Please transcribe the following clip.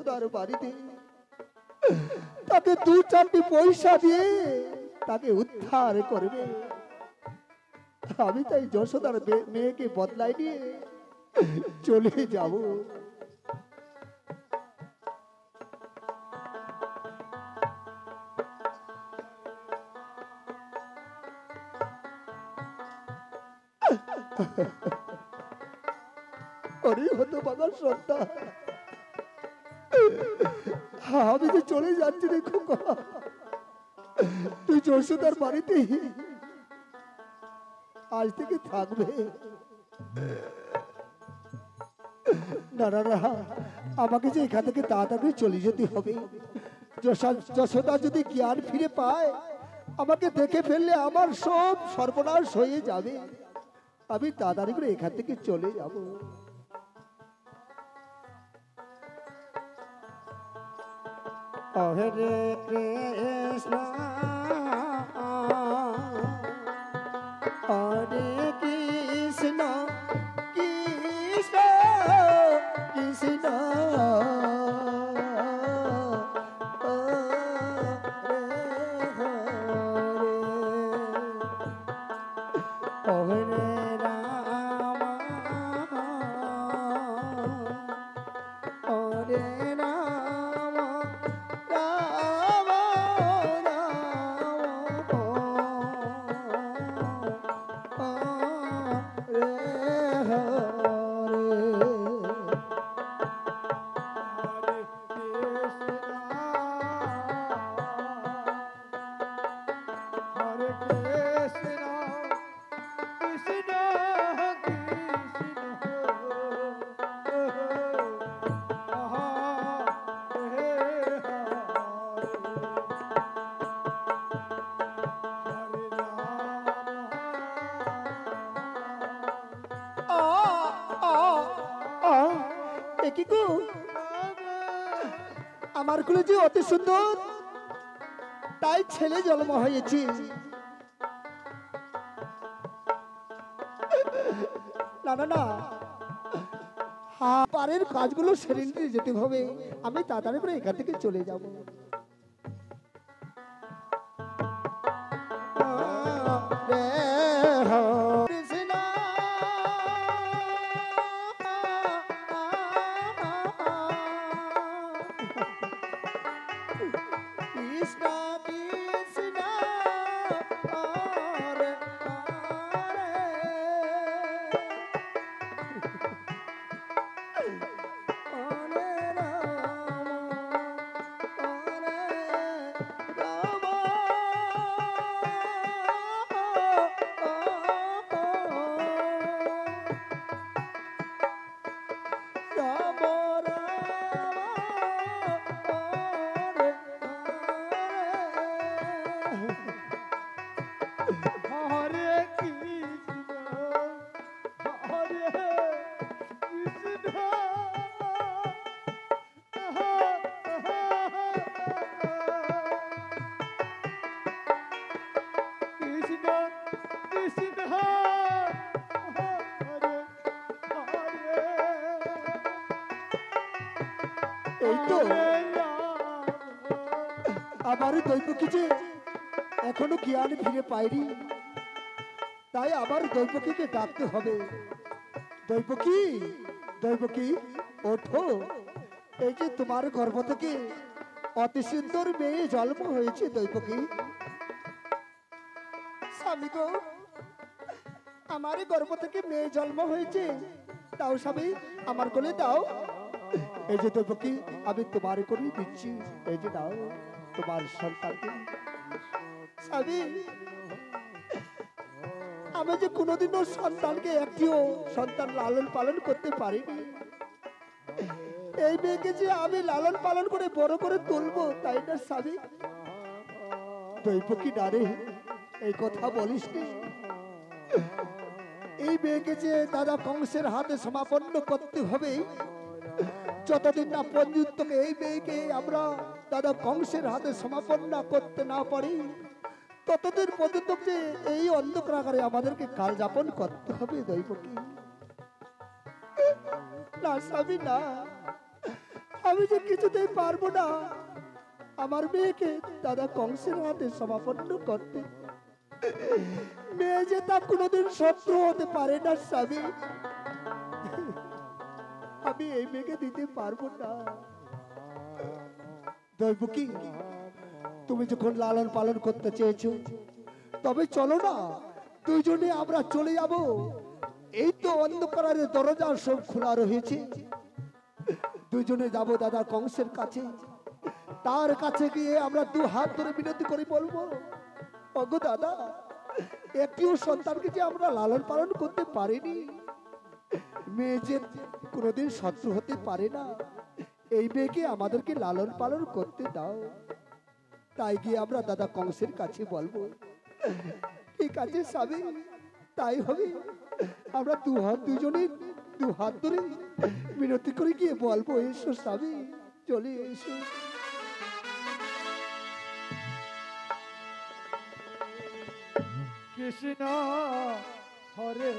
যশোদার বাড়িতে তাকে দু চারটি পয়সা দিয়ে তাকে উদ্ধার করবে। আমি তাই যশোদার মেয়েকে বদলাই নিয়ে চলে যাব। হতভাগা সন্তান, আমি যে চলে যাচ্ছি রে খোকা, তুই যশোদার বাড়িতে আজ থেকে থাকবে। না না না, আমাকে যে এখান থেকে তাড়াতাড়ি চলে যেতে হবে। যশোদা যদি জ্ঞান ফিরে পায়, আমাকে দেখে ফেললে আমার সব সর্বনাশ হয়ে যাবে। আমি তাড়াতাড়ি করে এখান থেকে চলে যাব। হরে কৃষ্ণ হরে কৃষ্ণ কৃষ্ণ কৃষ্ণ আমার কুলে যে অতি সুন্দর, তাই ছেলে জন্ম হয়েছে। না না না, পারের কাজগুলো সেরে নিতে যেতে হবে। আমি তাড়াতাড়ি করে এখান থেকে চলে যাব। আমার দৈবকী যে এখনো জ্ঞান ফিরে পায়নি, তাই আবার দৈবকীকে ডাকতে হবে। দৈবকী, দৈবকী ওঠো, এই যে তোমার গর্ভ থেকে অতি সুন্দর মেয়ে জন্ম হয়েছে। দৈবকী, স্বামী গো, আমার গর্ভ থেকে মেয়ে জন্ম হয়েছে, দাও স্বামী, আমার কোলে দাও। এই যে দৈবকী, আমি তোমার কোলে দিচ্ছি, এই যে দাও তোমার সন্তানকে। স্বামী, আমি যে কোনোদিনও সন্তানকে একটিও সন্তান লালন পালন করতে পারিনি, এই মেয়েকে যে আমি লালন পালন করে বড় করে তুলবো, তাই না স্বামী? দৈবকী নারে, এই কথা বলিস নি। এই মেয়েকে যে দাদা কংসের হাতে সমাপন্ন করতে হবে, যতদিন না পর্যন্ত এই মেয়েকে আমরা দাদা কংসের হাতে সমাপন্ন করতে না পারি, ততদিন পর্যন্ত যে এই অন্ধকারে আমাদেরকে কাল যাপন করতে হবে। দৈবকী না স্বামী না, আমি যে কিছুতেই পারবো না আমার মেয়েকে দাদা কংসের হাতে সমাপন্ন করতে। মেয়ে যে তা কোনোদিন শত্রু হতে পারে না স্বামী। আমি এই মেয়েকে দিতে পারবো না। দৈবকী, তুমি যখন লালন পালন করতে চেয়েছো, তবে চলো না দুইজনে আমরা চলে যাব। এই তো অন্ধকারের দরজা সব খোলা রয়েছে। দুইজনে যাব দাদা কংসের কাছে। তার কাছে গিয়ে আমরা দু হাত ধরে বিনতি করে বলবো, ওগো দাদা, একটিও সন্তানকে যে আমরা লালন পালন করতে পারিনি। মেয়ে যে কোনোদিন শত্রু হতে পারে না, এই মেয়েকে আমাদেরকে লালন পালন করতে দাও। তাই গিয়ে আমরা দাদা কংসের কাছে বলবো। ঠিক আছে স্বামী, তাই হবে। আমরা দুজনে দু হাত ধরে বিনতি করে গিয়ে বলবো, এসো স্বামী, চলে এসো। কৃষ্ণ হরে